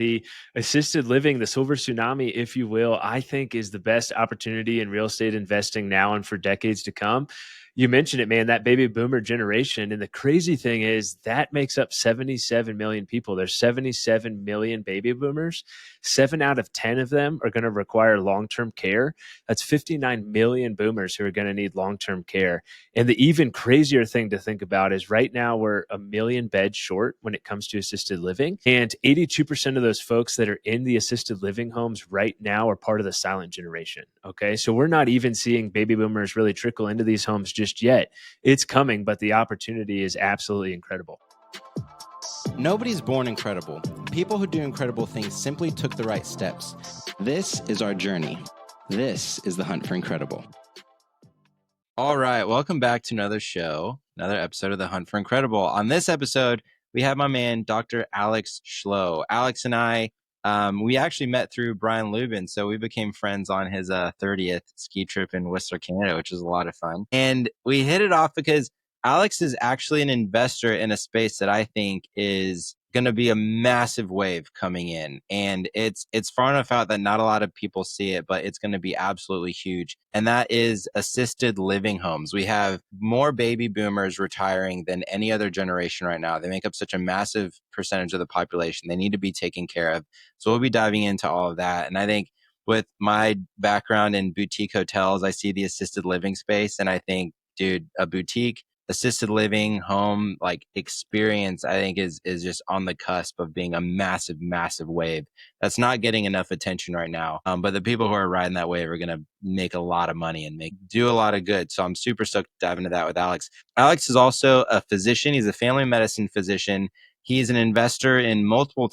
The assisted living, the silver tsunami, if you will, I think is the best opportunity in real estate investing now and for decades to come. You mentioned it, man, that baby boomer generation. And the crazy thing is that makes up 77 million people. There's 77 million baby boomers. 7 out of 10 of them are going to require long term care. That's 59 million boomers who are going to need long term care. And the even crazier thing to think about is right now we're a million beds short when it comes to assisted living. And 82% of those folks that are in the assisted living homes right now are part of the silent generation. Okay. So we're not even seeing baby boomers really trickle into these homes just yet. It's coming, but the opportunity is absolutely incredible. Nobody's born incredible. People who do incredible things simply took the right steps. This is our journey. This is the hunt for incredible. All right, welcome back to another show, another episode of the Hunt for Incredible. On this episode, we have my man, Dr. Alex Schloe. Alex and I, we actually met through Brian Lubin, so we became friends on his 30th ski trip in Whistler, Canada, which was a lot of fun. And we hit it off because Alex is actually an investor in a space that I think is going to be a massive wave coming in. And it's far enough out that not a lot of people see it, but it's going to be absolutely huge. And that is assisted living homes. We have more baby boomers retiring than any other generation right now. They make up such a massive percentage of the population. They need to be taken care of. So we'll be diving into all of that. And I think with my background in boutique hotels, I see the assisted living space. And I think, dude, a boutique assisted living home like experience, I think is just on the cusp of being a massive wave that's not getting enough attention right now, but the people who are riding that wave are going to make a lot of money and do a lot of good. So I'm super stoked to dive into that with Alex. Alex is also a physician. He's a family medicine physician. He's an investor in multiple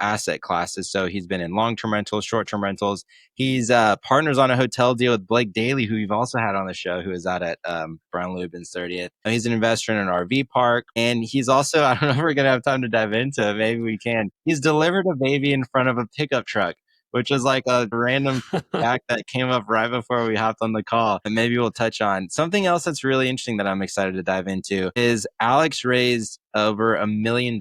asset classes. So he's been in long-term rentals, short-term rentals. He's partners on a hotel deal with Blake Daly, who you've also had on the show, who is out at Brian Lubin's 30th. And he's an investor in an RV park. And he's also, I don't know if we're going to have time to dive into it. Maybe we can. He's delivered a baby in front of a pickup truck, which is like a random fact that came up right before we hopped on the call. And maybe we'll touch on something else that's really interesting that I'm excited to dive into is Alex raised over $1 million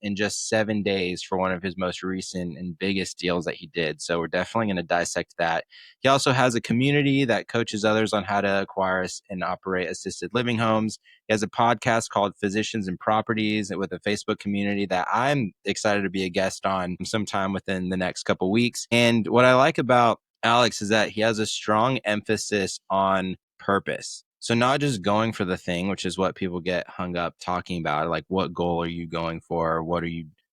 in just 7 days for one of his most recent and biggest deals that he did. So we're definitely going to dissect that. He also has a community that coaches others on how to acquire and operate assisted living homes. He has a podcast called Physicians and Properties with a Facebook community that I'm excited to be a guest on sometime within the next couple of weeks. And what I like about Alex is that he has a strong emphasis on purpose. So not just going for the thing, which is what people get hung up talking about, like what goal are you going for?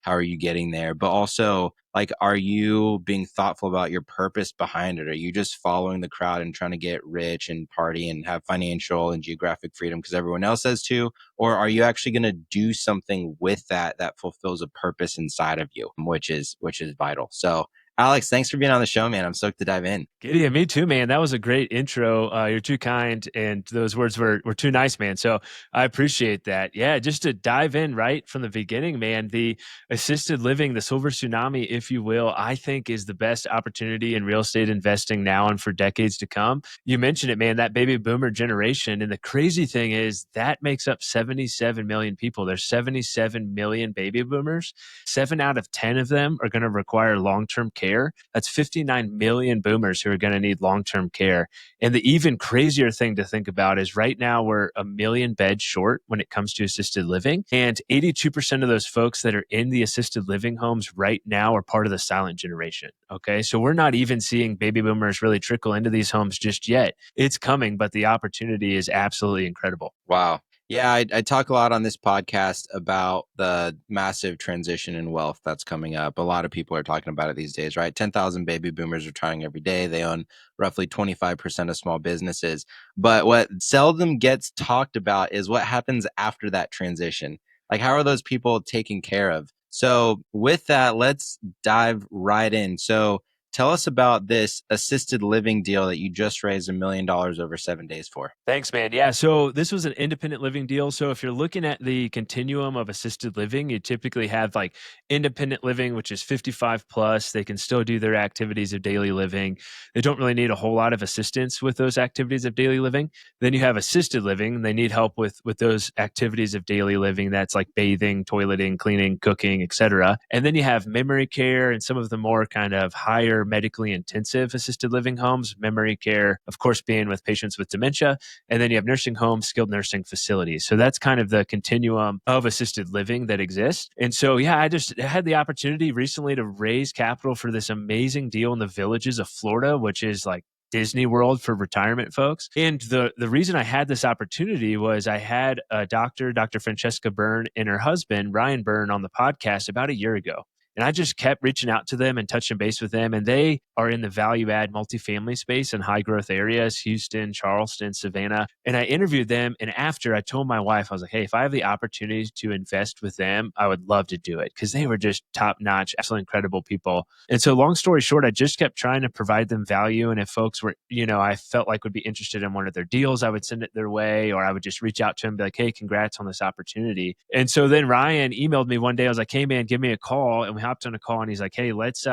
How are you getting there? But also like, are you being thoughtful about your purpose behind it? Are you just following the crowd and trying to get rich and party and have financial and geographic freedom because everyone else says to? Or are you actually going to do something with that fulfills a purpose inside of you, which is vital. So Alex, thanks for being on the show, man. I'm stoked to dive in. Gideon, me too, man. That was a great intro. You're too kind, and those words were too nice, man. So I appreciate that. Yeah, just to dive in right from the beginning, man, the assisted living, the silver tsunami, if you will, I think is the best opportunity in real estate investing now and for decades to come. You mentioned it, man, that baby boomer generation. And the crazy thing is that makes up 77 million people. There's 77 million baby boomers. 7 out of 10 of them are going to require long-term care. That's 59 million boomers who are going to need long-term care. And the even crazier thing to think about is right now we're a million beds short when it comes to assisted living. And 82% of those folks that are in the assisted living homes right now are part of the silent generation. Okay. So we're not even seeing baby boomers really trickle into these homes just yet. It's coming, but the opportunity is absolutely incredible. Wow. Yeah, I talk a lot on this podcast about the massive transition in wealth that's coming up. A lot of people are talking about it these days, right? 10,000 baby boomers retiring every day. They own roughly 25% of small businesses. But what seldom gets talked about is what happens after that transition. Like, how are those people taken care of? So with that, let's dive right in. So Tell us about this assisted living deal that you just raised $1 million over 7 days for. Thanks, man. Yeah. So this was an independent living deal. So if you're looking at the continuum of assisted living, you typically have like independent living, which is 55 plus. They can still do their activities of daily living. They don't really need a whole lot of assistance with those activities of daily living. Then you have assisted living. They need help with those activities of daily living. That's like bathing, toileting, cleaning, cooking, etc. And then you have memory care and some of the more kind of higher medically intensive assisted living homes. Memory care, of course, being with patients with dementia, and then you have nursing homes, skilled nursing facilities. So that's kind of the continuum of assisted living that exists. And so, yeah, I just had the opportunity recently to raise capital for this amazing deal in the Villages of Florida, which is like Disney World for retirement folks. And the reason I had this opportunity was I had a doctor, Dr. Francesca Byrne, and her husband, Ryan Byrne, on the podcast about a year ago. And I just kept reaching out to them and touching base with them. And they are in the value add multifamily space in high growth areas, Houston, Charleston, Savannah. And I interviewed them. And after I told my wife, I was like, hey, if I have the opportunity to invest with them, I would love to do it because they were just top notch, absolutely incredible people. And so, long story short, I just kept trying to provide them value. And if folks were, I felt like would be interested in one of their deals, I would send it their way, or I would just reach out to them and be like, hey, congrats on this opportunity. And so then Ryan emailed me one day. I was like, hey, man, give me a call. And we hopped on a call and he's like, hey, let's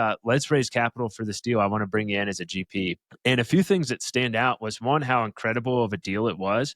raise capital for this deal. I want to bring you in as a GP. And a few things that stand out was one, how incredible of a deal it was.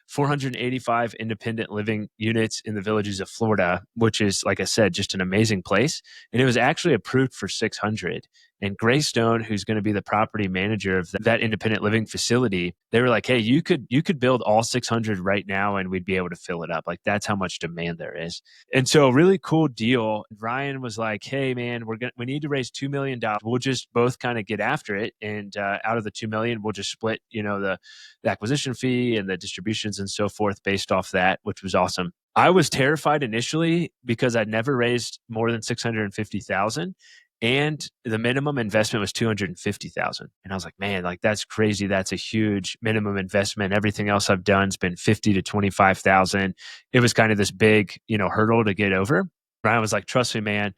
485 independent living units in the Villages of Florida, which is, like I said, just an amazing place. And it was actually approved for 600. And Greystone, who's going to be the property manager of that independent living facility, they were like, hey, you could build all 600 right now and we'd be able to fill it up. Like, that's how much demand there is. And so, really cool deal. Ryan was like, hey, man, we need to raise $2 million. We'll just both kind of get after it. And out of the 2 million, we'll just split, the acquisition fee and the distributions and so forth based off that, which was awesome. I was terrified initially because I'd never raised more than 650,000. And the minimum investment was 250,000. And I was like, man, like that's crazy. That's a huge minimum investment. Everything else I've done has been 50 to 25,000. It was kind of this big, hurdle to get over. Ryan was like, trust me, man,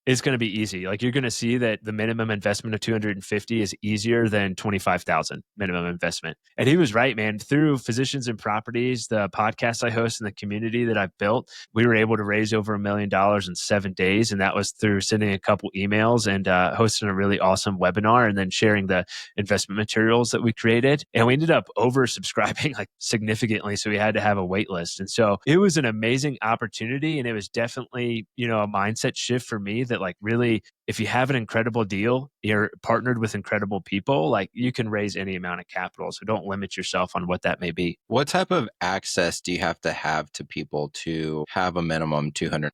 it's going to be easy. Like, you're going to see that the minimum investment of 250 is easier than 25,000 minimum investment. And he was right, man. Through Physicians and Properties, the podcast I host and the community that I've built, we were able to raise over $1 million in 7 days. And that was through sending a couple emails and hosting a really awesome webinar and then sharing the investment materials that we created. And we ended up oversubscribing like significantly. So we had to have a wait list. And so it was an amazing opportunity. And it was definitely, a mindset shift for me that, like, really, if you have an incredible deal, you're partnered with incredible people, like, you can raise any amount of capital. So don't limit yourself on what that may be. What type of access do you have to people to have a minimum 200?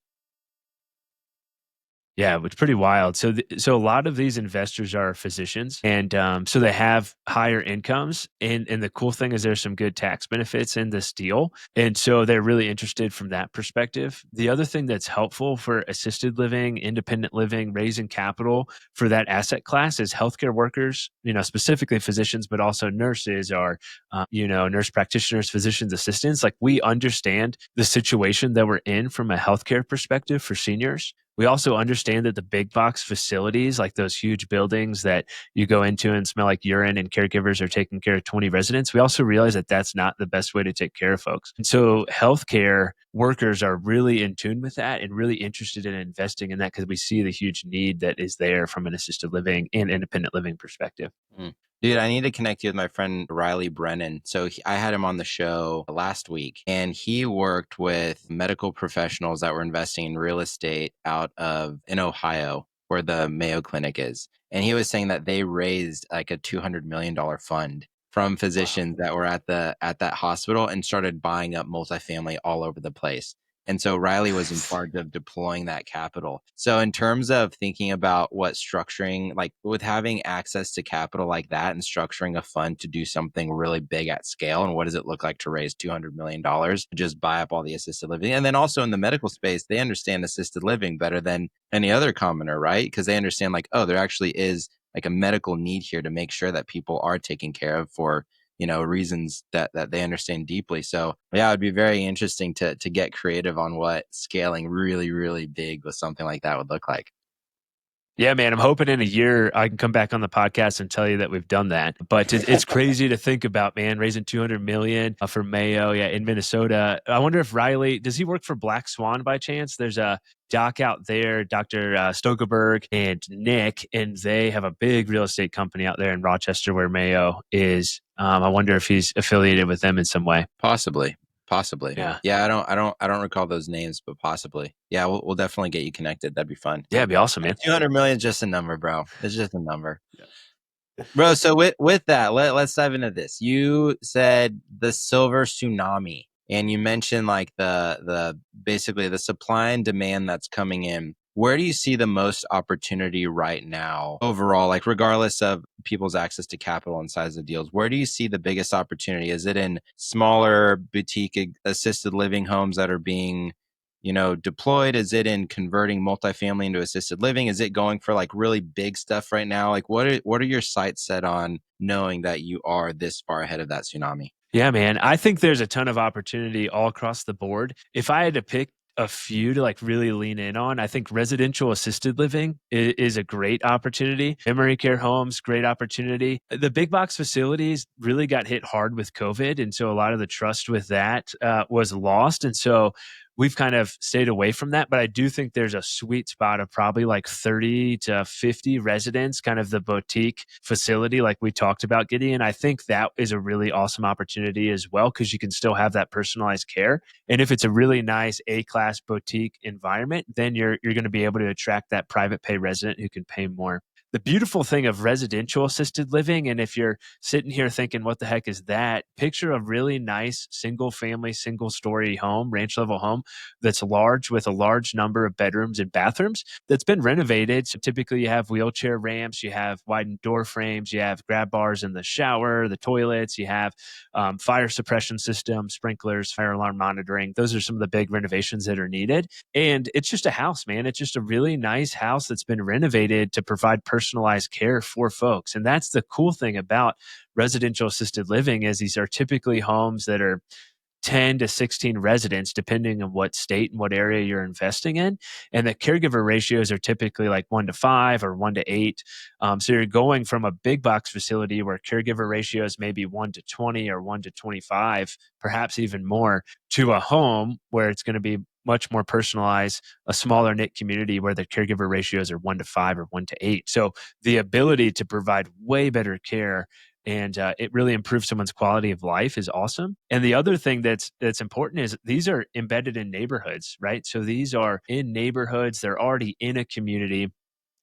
Yeah, it's pretty wild. So a lot of these investors are physicians, and so they have higher incomes. And the cool thing is there's some good tax benefits in this deal, and so they're really interested from that perspective. The other thing that's helpful for assisted living, independent living, raising capital for that asset class is healthcare workers. Specifically physicians, but also nurses or nurse practitioners, physicians assistants. Like, we understand the situation that we're in from a healthcare perspective for seniors. We also understand that the big box facilities, like those huge buildings that you go into and smell like urine and caregivers are taking care of 20 residents, we also realize that that's not the best way to take care of folks. And so healthcare workers are really in tune with that and really interested in investing in that because we see the huge need that is there from an assisted living and independent living perspective. Mm. Dude, I need to connect you with my friend Riley Brennan. So I had him on the show last week, and he worked with medical professionals that were investing in real estate in Ohio, where the Mayo Clinic is. And he was saying that they raised like a $200 million fund from physicians that were at that hospital and started buying up multifamily all over the place. And so Riley was in charge of deploying that capital. So in terms of thinking about what structuring, like with having access to capital like that and structuring a fund to do something really big at scale, and what does it look like to raise $200 million to just buy up all the assisted living? And then also in the medical space, they understand assisted living better than any other commoner, right? Because they understand like, oh, there actually is like a medical need here to make sure that people are taken care of for reasons that they understand deeply. So yeah, it'd be very interesting to get creative on what scaling really, really big with something like that would look like. Yeah, man, I'm hoping in a year I can come back on the podcast and tell you that we've done that. But it's crazy to think about, man, raising 200 million for Mayo, yeah, in Minnesota. I wonder if Riley, does he work for Black Swan by chance? There's a doc out there, Dr. Stokerberg and Nick, and they have a big real estate company out there in Rochester where Mayo is. I wonder if he's affiliated with them in some way. Possibly. Yeah. Yeah, I don't recall those names, but possibly. Yeah, we'll definitely get you connected. That'd be fun. Yeah, it'd be awesome, man. 200 million is just a number, bro. It's just a number. Yeah. Bro, so with that, let's dive into this. You said the silver tsunami, and you mentioned like the basically the supply and demand that's coming in. Where do you see the most opportunity right now overall, like regardless of people's access to capital and size of deals? Where do you see the biggest opportunity? Is it in smaller boutique assisted living homes that are being deployed? Is it in converting multifamily into assisted living? Is it going for like really big stuff right now? Like what are your sights set on knowing that you are this far ahead of that tsunami? Yeah, man. I think there's a ton of opportunity all across the board. If I had to pick a few to like really lean in on, I think residential assisted living is a great opportunity. Memory care homes, great opportunity. The big box facilities really got hit hard with COVID. And so a lot of the trust with that was lost. And so we've kind of stayed away from that. But I do think there's a sweet spot of probably like 30 to 50 residents, kind of the boutique facility, like we talked about, Gideon. I think that is a really awesome opportunity as well, because you can still have that personalized care. And if it's a really nice A-class boutique environment, then you're going to be able to attract that private pay resident who can pay more. The beautiful thing of residential assisted living, and if you're sitting here thinking, what the heck is that? Picture a really nice single family, single story home, ranch level home that's large with a large number of bedrooms and bathrooms that's been renovated. So typically you have wheelchair ramps, you have widened door frames, you have grab bars in the shower, the toilets, you have fire suppression systems, sprinklers, fire alarm monitoring. Those are some of the big renovations that are needed. And it's just a house, man. It's just a really nice house that's been renovated to provide personalized care for folks. And that's the cool thing about residential assisted living is these are typically homes that are 10 to 16 residents, depending on what state and what area you're investing in. And the caregiver ratios are typically like 1 to 5 or 1 to 8. So you're going from a big box facility where caregiver ratios may be 1 to 20 or 1 to 25, perhaps even more, to a home where it's going to be much more personalized, a smaller knit community where the caregiver ratios are 1 to 5 or 1 to 8. So the ability to provide way better care and it really improves someone's quality of life is awesome. And the other thing that's important is these are embedded in neighborhoods, right? So these are in neighborhoods; they're already in a community,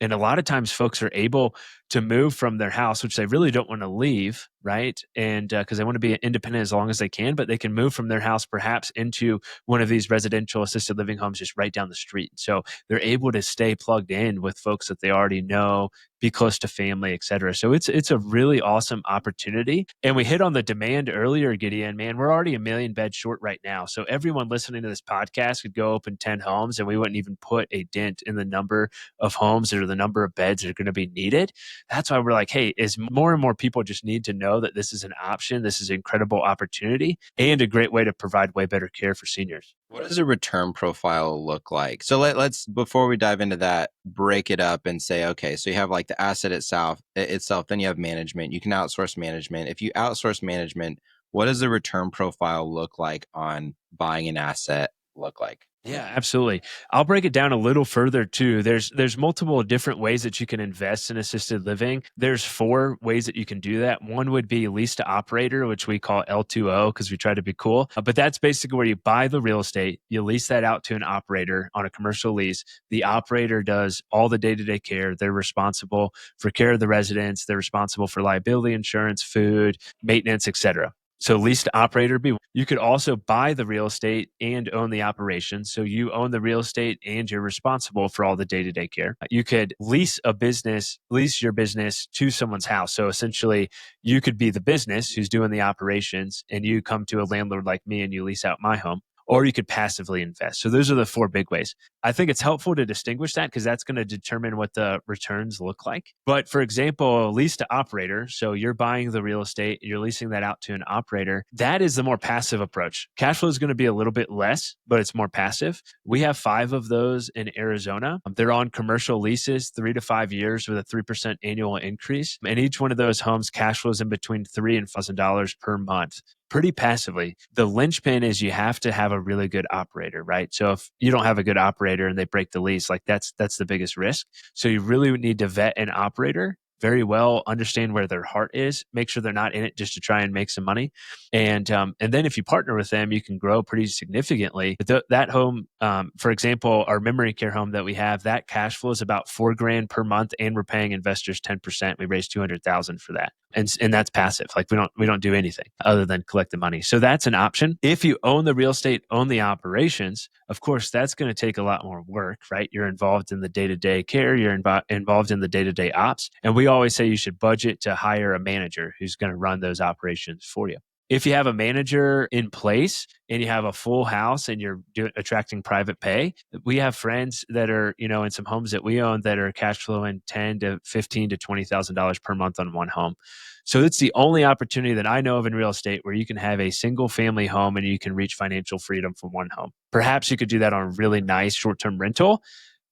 and a lot of times folks are able to move from their house, which they really don't want to leave, right? And because they want to be independent as long as they can, but they can move from their house perhaps into one of these residential assisted living homes just right down the street. So they're able to stay plugged in with folks that they already know, be close to family, et cetera. So it's a really awesome opportunity. And we hit on the demand earlier, Gideon. Man, we're already 1 million beds short right now. So everyone listening to this podcast could go open 10 homes and we wouldn't even put a dent in the number of homes or the number of beds that are going to be needed. That's why we're like, hey, as more and more people just need to know that this is an option, this is an incredible opportunity and a great way to provide way better care for seniors. What does a return profile look like? So let's before we dive into that, break it up and say, okay, so you have like the asset itself, then you have management. You can outsource management. If you outsource management, what does the return profile look like on buying an asset look like? Yeah, absolutely. I'll break it down a little further too. There's multiple different ways that you can invest in assisted living. There's 4 ways that you can do that. One would be lease to operator, which we call L2O because we try to be cool. But that's basically where you buy the real estate, you lease that out to an operator on a commercial lease. The operator does all the day-to-day care. They're responsible for care of the residents. They're responsible for liability insurance, food, maintenance, etc. So lease to operator B. You could also buy the real estate and own the operation. So you own the real estate and you're responsible for all the day-to-day care. You could lease your business to someone's house. So essentially you could be the business who's doing the operations and you come to a landlord like me and you lease out my home. or you could passively invest. So those are the four big ways. I think it's helpful to distinguish that because that's going to determine what the returns look like. But for example, lease to operator, so you're buying the real estate, you're leasing that out to an operator, that is the more passive approach. Cash flow is going to be a little bit less, but it's more passive. We have 5 of those in Arizona. They're on commercial leases, 3 to 5 years with a 3% annual increase. And each one of those homes cash flows in between $3,000 and $4,000 per month, pretty passively. The linchpin is you have to have a really good operator, right? So if you don't have a good operator and they break the lease, like that's the biggest risk. So you really need to vet an operator very well, understand where their heart is, make sure they're not in it just to try and make some money. And then if you partner with them, you can grow pretty significantly. That home, for example, our memory care home that we have, that cash flow is about $4,000 per month, and we're paying investors 10%. We raised $200,000 for that. And that's passive. Like we don't do anything other than collect the money. So that's an option. If you own the real estate, own the operations, of course, that's going to take a lot more work, right? You're involved in the day-to-day care. You're involved in the day-to-day ops. And we always say you should budget to hire a manager who's going to run those operations for you. If you have a manager in place and you have a full house and you're attracting private pay, we have friends that are, in some homes that we own that are cash flowing $10,000 to $15,000 to $20,000 per month on one home. So it's the only opportunity that I know of in real estate where you can have a single family home and you can reach financial freedom from one home. Perhaps you could do that on a really nice short-term rental,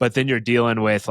but then you're dealing with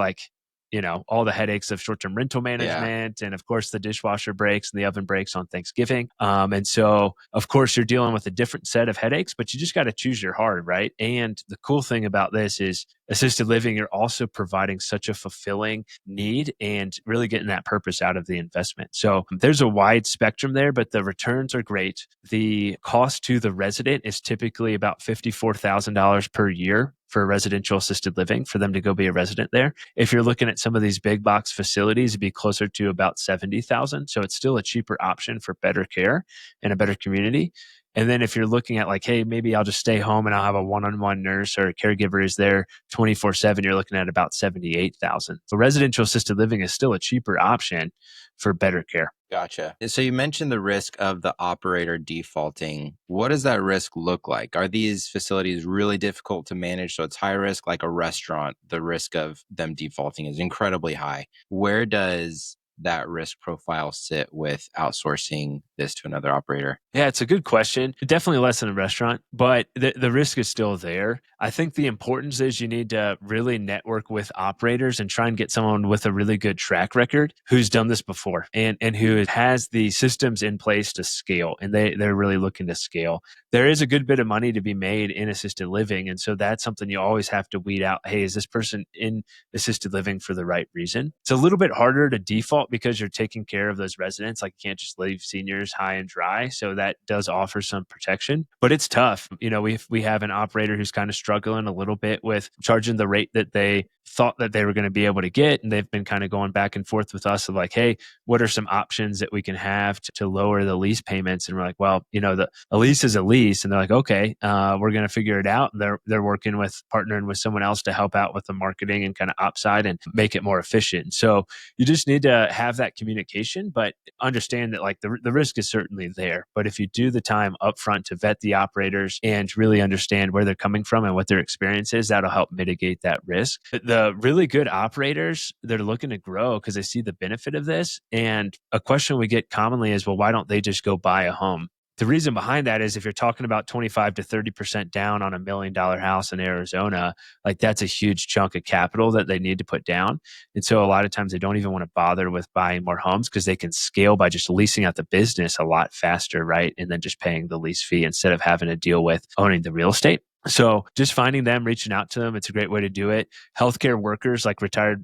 all the headaches of short-term rental management. And of course the dishwasher breaks and the oven breaks on Thanksgiving. And so of course you're dealing with a different set of headaches, but you just got to choose your hard, right? And the cool thing about this is assisted living, you're also providing such a fulfilling need and really getting that purpose out of the investment. So there's a wide spectrum there, but the returns are great. The cost to the resident is typically about $54,000 per year for residential assisted living for them to go be a resident there. If you're looking at some of these big box facilities, it'd be closer to about 70,000. So it's still a cheaper option for better care and a better community. And then if you're looking at hey, maybe I'll just stay home and I'll have a one-on-one nurse or a caregiver is there 24/7, you're looking at about 78,000. So residential assisted living is still a cheaper option for better care. Gotcha. So you mentioned the risk of the operator defaulting. What does that risk look like? Are these facilities really difficult to manage? So it's high risk, like a restaurant, the risk of them defaulting is incredibly high. Where does that risk profile sit with outsourcing this to another operator? Yeah, it's a good question. Definitely less than a restaurant, but the risk is still there. I think the importance is you need to really network with operators and try and get someone with a really good track record who's done this before and who has the systems in place to scale. And they're really looking to scale. There is a good bit of money to be made in assisted living. And so that's something you always have to weed out. Hey, is this person in assisted living for the right reason? It's a little bit harder to default because you're taking care of those residents. Like you can't just leave seniors high and dry. So that does offer some protection, but it's tough. We have an operator who's kind of struggling a little bit with charging the rate that they thought that they were going to be able to get. And they've been kind of going back and forth with us of hey, what are some options that we can have to lower the lease payments? And we're like, well, a lease is a lease. And they're like, okay, we're going to figure it out. And they're working with partnering with someone else to help out with the marketing and kind of ops side and make it more efficient. So you just need to have that communication, but understand that the risk is certainly there. But if you do the time upfront to vet the operators and really understand where they're coming from and what their experience is, that'll help mitigate that risk. The really good operators, they're looking to grow because they see the benefit of this. And a question we get commonly is, well, why don't they just go buy a home? The reason behind that is if you're talking about 25 to 30% down on $1 million house in Arizona, that's a huge chunk of capital that they need to put down. And so a lot of times they don't even want to bother with buying more homes because they can scale by just leasing out the business a lot faster, right? And then just paying the lease fee instead of having to deal with owning the real estate. So just finding them, reaching out to them, it's a great way to do it. Healthcare workers like retired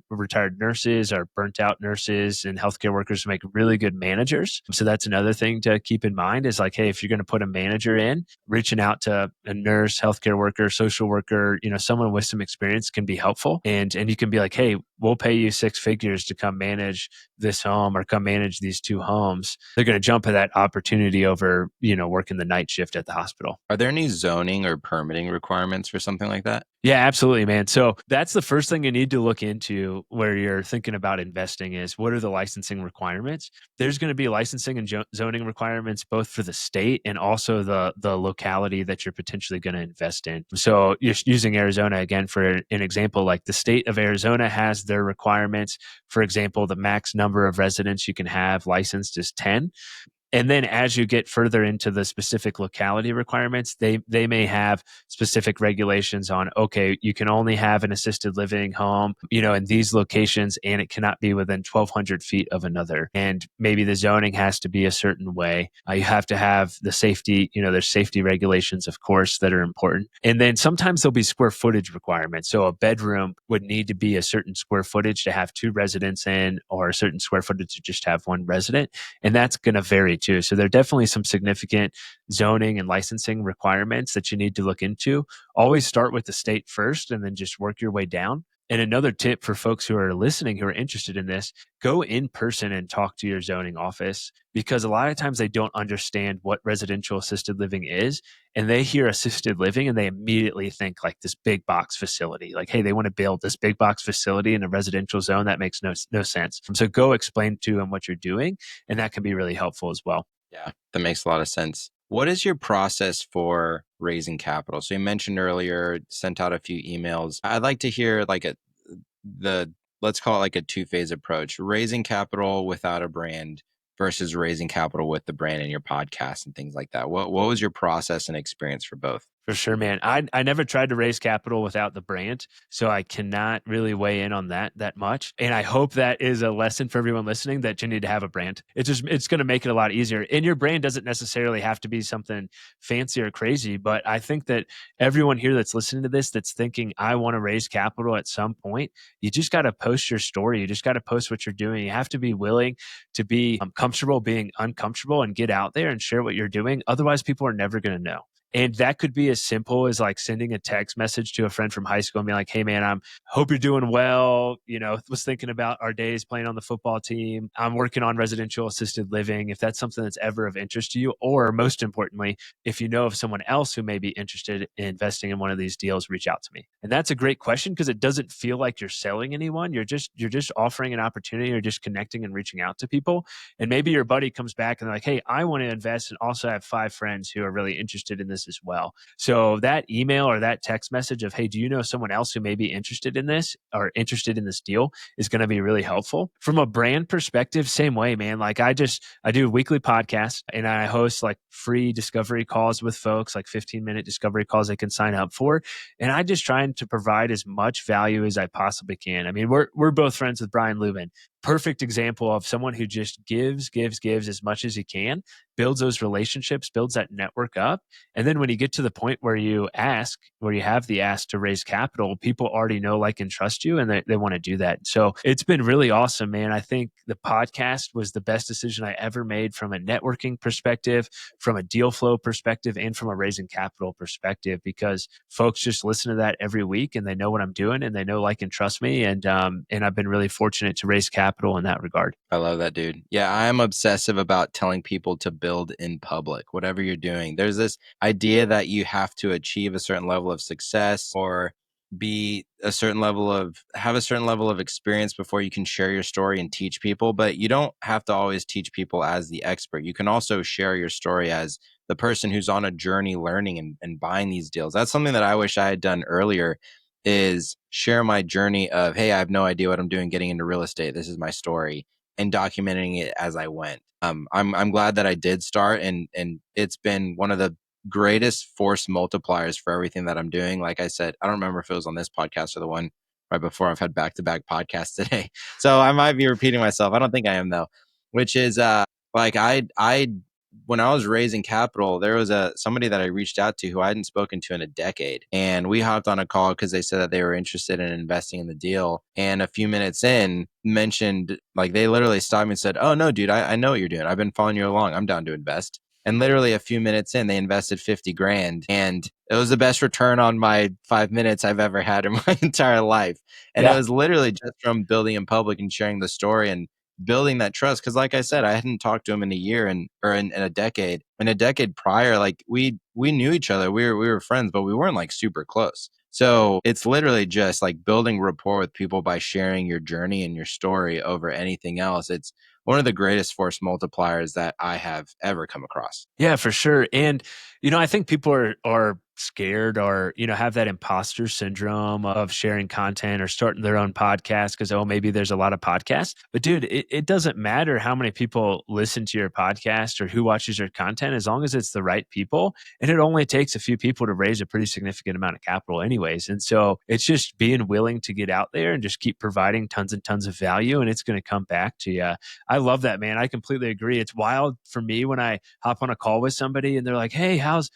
nurses or burnt out nurses and healthcare workers make really good managers. So that's another thing to keep in mind is hey, if you're going to put a manager in, reaching out to a nurse, healthcare worker, social worker, someone with some experience can be helpful. And you can be like, hey, we'll pay you 6 figures to come manage this home or come manage these 2 homes. They're going to jump at that opportunity over, working the night shift at the hospital. Are there any zoning or permitting requirements for something like that? Yeah, absolutely, man. So that's the first thing you need to look into where you're thinking about investing is what are the licensing requirements? There's going to be licensing and zoning requirements both for the state and also the locality that you're potentially going to invest in. So you're using Arizona again for an example, like the state of Arizona has their requirements. For example, the max number of residents you can have licensed is 10. And then as you get further into the specific locality requirements, they may have specific regulations on, okay, you can only have an assisted living home, in these locations, and it cannot be within 1,200 feet of another. And maybe the zoning has to be a certain way. You have to have the safety, there's safety regulations, of course, that are important. And then sometimes there'll be square footage requirements. So a bedroom would need to be a certain square footage to have two residents in, or a certain square footage to just have one resident. And that's going to vary too. So there are definitely some significant zoning and licensing requirements that you need to look into. Always start with the state first and then just work your way down. And another tip for folks who are listening, who are interested in this, go in person and talk to your zoning office, because a lot of times they don't understand what residential assisted living is. And they hear assisted living and they immediately think like this big box facility, like, hey, they want to build this big box facility in a residential zone. That makes no sense. So go explain to them what you're doing, and that can be really helpful as well. Yeah, that makes a lot of sense. What is your process for raising capital? So you mentioned earlier, sent out a few emails. I'd like to hear like let's call it like a two-phase approach, raising capital without a brand versus raising capital with the brand in your podcast and things like that. What was your process and experience for both? For sure, man. I never tried to raise capital without the brand, so I cannot really weigh in on that much. And I hope that is a lesson for everyone listening, that you need to have a brand. It's going to make it a lot easier. And your brand doesn't necessarily have to be something fancy or crazy, but I think that everyone here that's listening to this, that's thinking I want to raise capital at some point, you just got to post your story. You just got to post what you're doing. You have to be willing to be comfortable being uncomfortable and get out there and share what you're doing. Otherwise, people are never going to know. And that could be as simple as like sending a text message to a friend from high school and being like, hey, man, hope you're doing well. Was thinking about our days playing on the football team. I'm working on residential assisted living. If that's something that's ever of interest to you, or most importantly, if you know of someone else who may be interested in investing in one of these deals, reach out to me. And that's a great question, because it doesn't feel like you're selling anyone. You're just offering an opportunity, or just connecting and reaching out to people. And maybe your buddy comes back and they're like, hey, I want to invest and also have 5 friends who are really interested in this as well. So that email or that text message of, hey, do you know someone else who may be interested in this or interested in this deal, is going to be really helpful. From a brand perspective, same way, man. Like I do a weekly podcast, and I host like free discovery calls with folks, like 15-minute discovery calls they can sign up for. And I just trying to provide as much value as I possibly can. I mean, we're both friends with Brian Lubin. Perfect example of someone who just gives as much as he can, builds those relationships, builds that network up. And then when you get to the point where you have the ask to raise capital, people already know, like, and trust you, and they want to do that. So it's been really awesome, man. I think the podcast was the best decision I ever made from a networking perspective, from a deal flow perspective, and from a raising capital perspective, because folks just listen to that every week and they know what I'm doing and they know, like, and trust me. And I've been really fortunate to raise capital in that regard. I love that, dude. Yeah, I am obsessive about telling people to build in public, whatever you're doing. There's this idea that you have to achieve a certain level of success or have a certain level of experience before you can share your story and teach people. But you don't have to always teach people as the expert. You can also share your story as the person who's on a journey learning and buying these deals. That's something that I wish I had done earlier, is share my journey of, hey, I have no idea what I'm doing getting into real estate. This is my story, and documenting it as I went. I'm glad that I did start, and it's been one of the greatest force multipliers for everything that I'm doing. Like I said, I don't remember if it was on this podcast or the one right before. I've had back-to-back podcasts today, so I might be repeating myself. I don't think I am though. Which is like I when I was raising capital, there was somebody that I reached out to who I hadn't spoken to in a decade. And we hopped on a call because they said that they were interested in investing in the deal. And a few minutes in, mentioned, like, they literally stopped me and said, oh, no, dude, I know what you're doing. I've been following you along. I'm down to invest. And literally a few minutes in, they invested 50 grand. And it was the best return on my 5 minutes I've ever had in my entire life. And it was literally just from building in public and sharing the story. And building that trust. Because like I said, I hadn't talked to him in a year or in a decade. In a decade prior, like we knew each other. We were friends, but we weren't like super close. So it's literally just like building rapport with people by sharing your journey and your story over anything else. It's one of the greatest force multipliers that I have ever come across. Yeah, for sure. And, I think people are scared or, have that imposter syndrome of sharing content or starting their own podcast because, oh, maybe there's a lot of podcasts. But dude, it doesn't matter how many people listen to your podcast or who watches your content as long as it's the right people. And it only takes a few people to raise a pretty significant amount of capital, anyways. And so it's just being willing to get out there and just keep providing tons and tons of value, and it's going to come back to you. I love that, man. I completely agree. It's wild for me when I hop on a call with somebody and they're like, "Hey, how's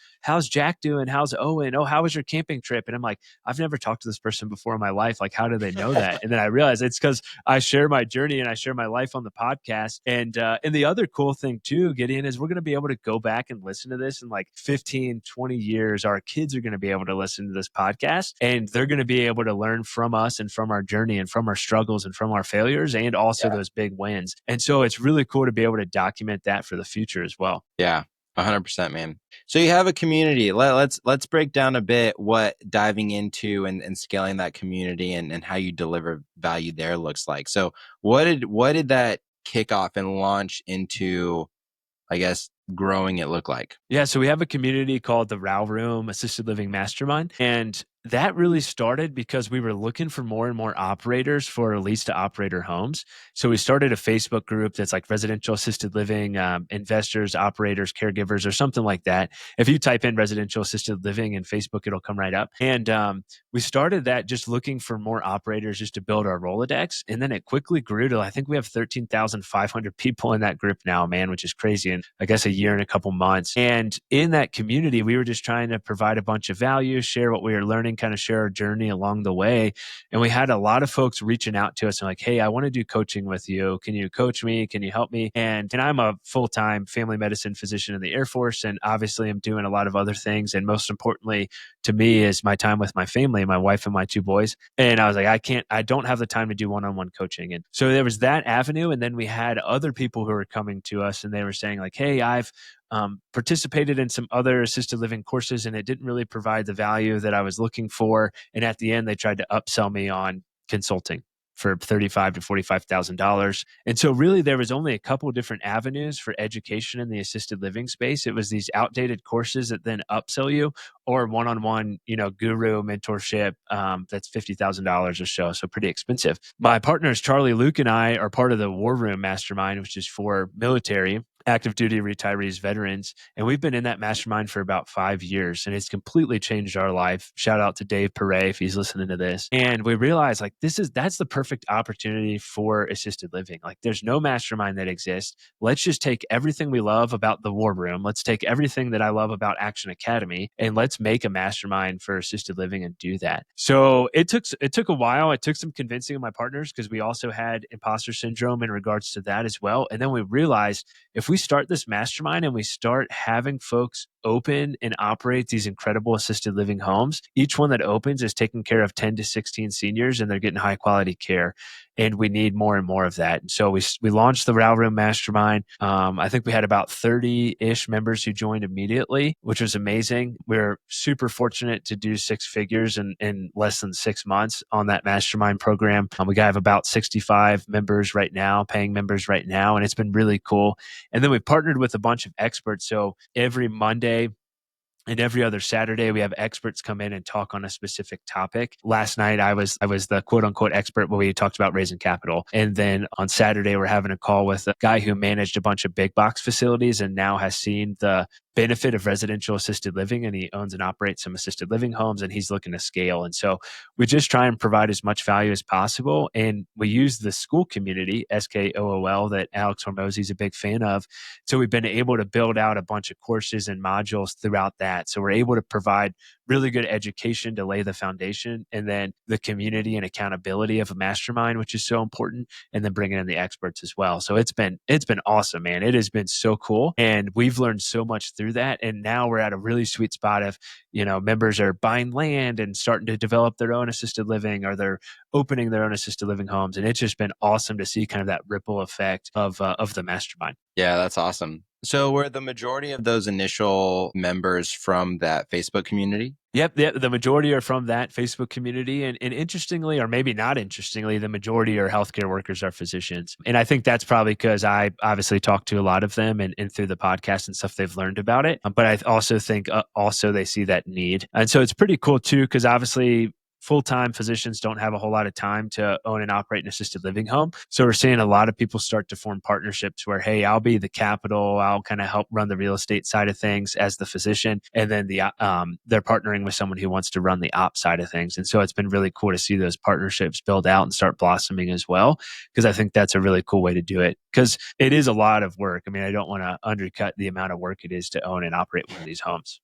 Jack doing? How's Owen? Oh, how was your camping trip?" And I'm like, "I've never talked to this person before in my life. Like, how do they know that?" And then I realize it's because I share my journey and I share my life on the podcast. And the other cool thing too, Gideon, is we're going to be able to go back and listen to this in like 15, 20 years. Our kids are going to be able to listen to this podcast and they're going to be able to learn from us and from our journey and from our struggles and from our failures and also those big wins. And so it's really cool to be able to document that for the future as well. Yeah, 100%, man. So you have a community. Let's break down a bit what diving into and scaling that community and how you deliver value there looks like. So what did that kick off and launch into, I guess, growing it look like? Yeah, so we have a community called the Row Room Assisted Living Mastermind. And that really started because we were looking for more and more operators for lease to operator homes. So we started a Facebook group that's like residential assisted living, investors, operators, caregivers, or something like that. If you type in residential assisted living in Facebook, it'll come right up. And we started that just looking for more operators just to build our Rolodex. And then it quickly grew to, I think we have 13,500 people in that group now, man, which is crazy. And I guess a year and a couple months. And in that community, we were just trying to provide a bunch of value, share what we were learning, kind of share our journey along the way. And we had a lot of folks reaching out to us and like, "Hey, I want to do coaching with you. Can you coach me? Can you help me?" And I'm a full-time family medicine physician in the Air Force. And obviously I'm doing a lot of other things. And most importantly to me is my time with my family, my wife and my two boys. And I was like, I don't have the time to do one-on-one coaching. And so there was that avenue. And then we had other people who were coming to us and they were saying like, "Hey, I've participated in some other assisted living courses and it didn't really provide the value that I was looking for." And at the end, they tried to upsell me on consulting for $35,000 to $45,000. And so really there was only a couple of different avenues for education in the assisted living space. It was these outdated courses that then upsell you or one-on-one, guru mentorship that's $50,000 or so. So pretty expensive. My partners, Charlie, Luke, and I are part of the War Room Mastermind, which is for military, active duty retirees, veterans. And we've been in that mastermind for about 5 years and it's completely changed our life. Shout out to Dave Perret if he's listening to this. And we realized like that's the perfect opportunity for assisted living. Like there's no mastermind that exists. Let's just take everything we love about the War Room. Let's take everything that I love about Action Academy and let's make a mastermind for assisted living and do that. So it took a while. It took some convincing of my partners because we also had imposter syndrome in regards to that as well. And then we realized if we start this mastermind and we start having folks open and operate these incredible assisted living homes, each one that opens is taking care of 10 to 16 seniors and they're getting high quality care. And we need more and more of that. And so we launched the Row Room Mastermind. I think we had about 30-ish members who joined immediately, which was amazing. We're super fortunate to do six figures in less than 6 months on that mastermind program. We have about 65 members right now, paying members right now, and it's been really cool. And then we partnered with a bunch of experts. So every Monday and every other Saturday, we have experts come in and talk on a specific topic. Last night, I was the quote unquote expert where we talked about raising capital. And then on Saturday, we're having a call with a guy who managed a bunch of big box facilities and now has seen the benefit of residential assisted living. And he owns and operates some assisted living homes and he's looking to scale. And so we just try and provide as much value as possible. And we use the school community, SKOOL, that Alex Hormozy is a big fan of. So we've been able to build out a bunch of courses and modules throughout that. So we're able to provide really good education to lay the foundation and then the community and accountability of a mastermind, which is so important, and then bringing in the experts as well. So it's been awesome, man. It has been so cool. And we've learned so much through through that. And now we're at a really sweet spot of, members are buying land and starting to develop their own assisted living, or they're opening their own assisted living homes. And it's just been awesome to see kind of that ripple effect of the mastermind. Yeah, that's awesome. So were the majority of those initial members from that Facebook community? Yep, the majority are from that Facebook community, and interestingly, or maybe not interestingly, the majority are healthcare workers, are physicians, and I think that's probably because I obviously talk to a lot of them, and through the podcast and stuff, they've learned about it. But I also think also they see that need, and so it's pretty cool too, because obviously full-time physicians don't have a whole lot of time to own and operate an assisted living home. So we're seeing a lot of people start to form partnerships where, hey, I'll be the capital, I'll kind of help run the real estate side of things as the physician, and then they're partnering with someone who wants to run the ops side of things. And so it's been really cool to see those partnerships build out and start blossoming as well, because I think that's a really cool way to do it, because it is a lot of work. I mean, I don't want to undercut the amount of work it is to own and operate one of these homes.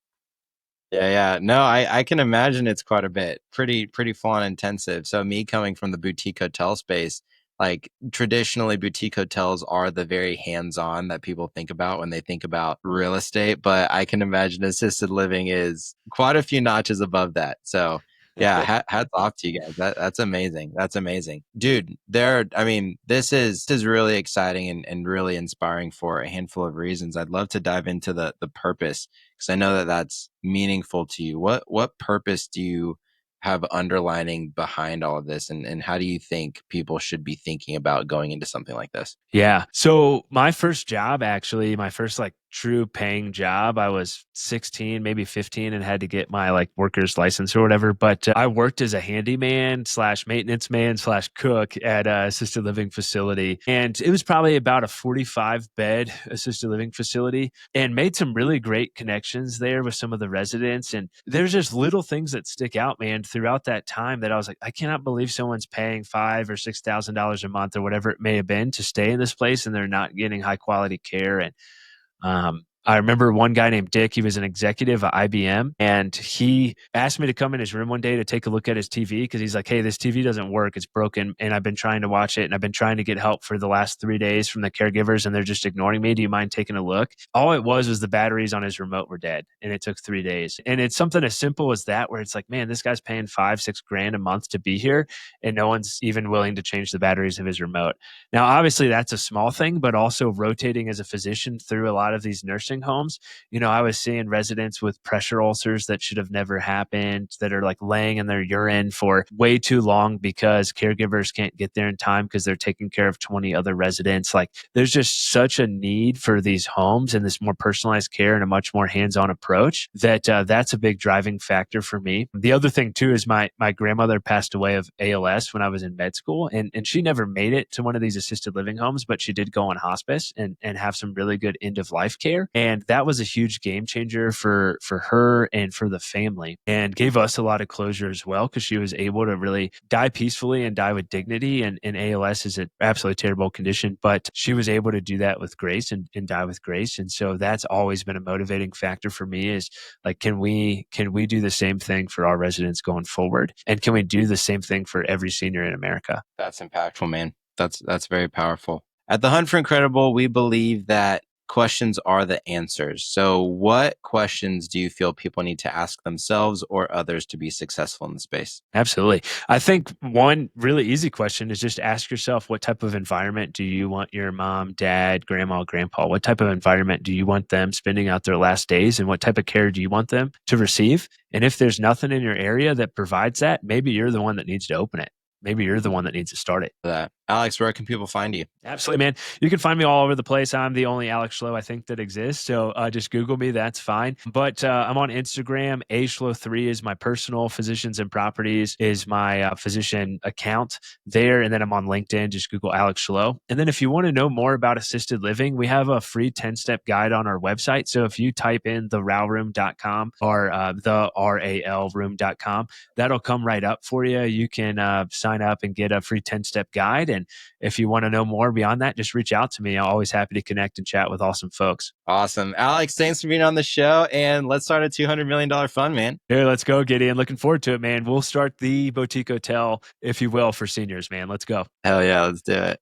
Yeah. No, I can imagine it's quite a bit. Pretty full on intensive. So me coming from the boutique hotel space, like traditionally boutique hotels are the very hands-on that people think about when they think about real estate, but I can imagine assisted living is quite a few notches above that. So yeah, hats off to you guys. That's amazing. That's amazing. Dude, this is really exciting and really inspiring for a handful of reasons. I'd love to dive into the purpose, because I know that that's meaningful to you. What purpose do you have underlining behind all of this, and how do you think people should be thinking about going into something like this? Yeah. So my first job, actually, my first like true paying job, I was 16, maybe 15, and had to get my like worker's license or whatever. But I worked as a handyman slash maintenance man slash cook at a assisted living facility. And it was probably about a 45 bed assisted living facility, and made some really great connections there with some of the residents. And there's just little things that stick out, man, throughout that time, that I was like, I cannot believe someone's paying $5,000 or $6,000 a month or whatever it may have been to stay in this place, and they're not getting high quality care. And I remember one guy named Dick. He was an executive at IBM, and he asked me to come in his room one day to take a look at his TV, because he's like, "Hey, this TV doesn't work. It's broken, and I've been trying to watch it, and I've been trying to get help for the last 3 days from the caregivers, and they're just ignoring me. Do you mind taking a look?" All it was the batteries on his remote were dead, and it took 3 days. And it's something as simple as that, where it's like, man, this guy's paying 5-6 grand a month to be here, and no one's even willing to change the batteries of his remote. Now, obviously, that's a small thing, but also rotating as a physician through a lot of these nursing homes, I was seeing residents with pressure ulcers that should have never happened, that are like laying in their urine for way too long because caregivers can't get there in time because they're taking care of 20 other residents. Like, there's just such a need for these homes and this more personalized care and a much more hands-on approach, that that's a big driving factor for me. The other thing too is my grandmother passed away of ALS when I was in med school, and she never made it to one of these assisted living homes, but she did go on hospice and have some really good end of life care. And that was a huge game changer for her and for the family, and gave us a lot of closure as well, because she was able to really die peacefully and die with dignity. And ALS is an absolutely terrible condition, but she was able to do that with grace and die with grace. And so that's always been a motivating factor for me, is like, can we do the same thing for our residents going forward? And can we do the same thing for every senior in America? That's impactful, man. That's very powerful. At the Hunt for Incredible, we believe that questions are the answers. So what questions do you feel people need to ask themselves or others to be successful in the space? Absolutely. I think one really easy question is just ask yourself, what type of environment do you want your mom, dad, grandma, grandpa? What type of environment do you want them spending out their last days? And what type of care do you want them to receive? And if there's nothing in your area that provides that, maybe you're the one that needs to open it. Maybe you're the one that needs to start it. That. Alex, where can people find you? Absolutely, man. You can find me all over the place. I'm the only Alex Schloe I think that exists. So just Google me. That's fine. But I'm on Instagram. Schloe3 is my personal. Physicians and Properties is my physician account there. And then I'm on LinkedIn. Just Google Alex Schloe. And then if you want to know more about assisted living, we have a free 10-step guide on our website. So if you type in theralroom.com or the RAL room.com, that'll come right up for you. You can sign up and get a free 10-step guide. And if you want to know more beyond that, just reach out to me. I'm always happy to connect and chat with awesome folks. Awesome. Alex, thanks for being on the show. And let's start a $200 million fund, man. Here, let's go, Gideon. Looking forward to it, man. We'll start the boutique hotel, if you will, for seniors, man. Let's go. Hell yeah, let's do it.